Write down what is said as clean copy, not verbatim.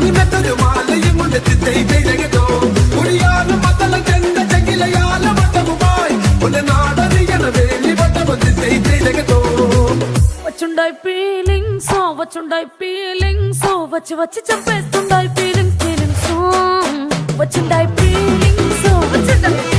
ഇന്നത്തൊരു മാലയും കൊണ്ട് തിരകതോ കുടിയാലും മതല ചെണ്ട ചെകിലയാല വട്ടവുമായി ഒരു നാടറിയണ വേലി വട്ടം തിരകതോ వచ్చుండాయి ఫీలింగ్స్ వచ్చుండాయి ఫీలింగ్స్ వచ్చి వచ్చి చంపేస్తుండాయి ఫీలింగ్స్ ఫీలింగ్స్ వచ్చుండాయి ఫీలింగ్స్ వచ్చుండాయి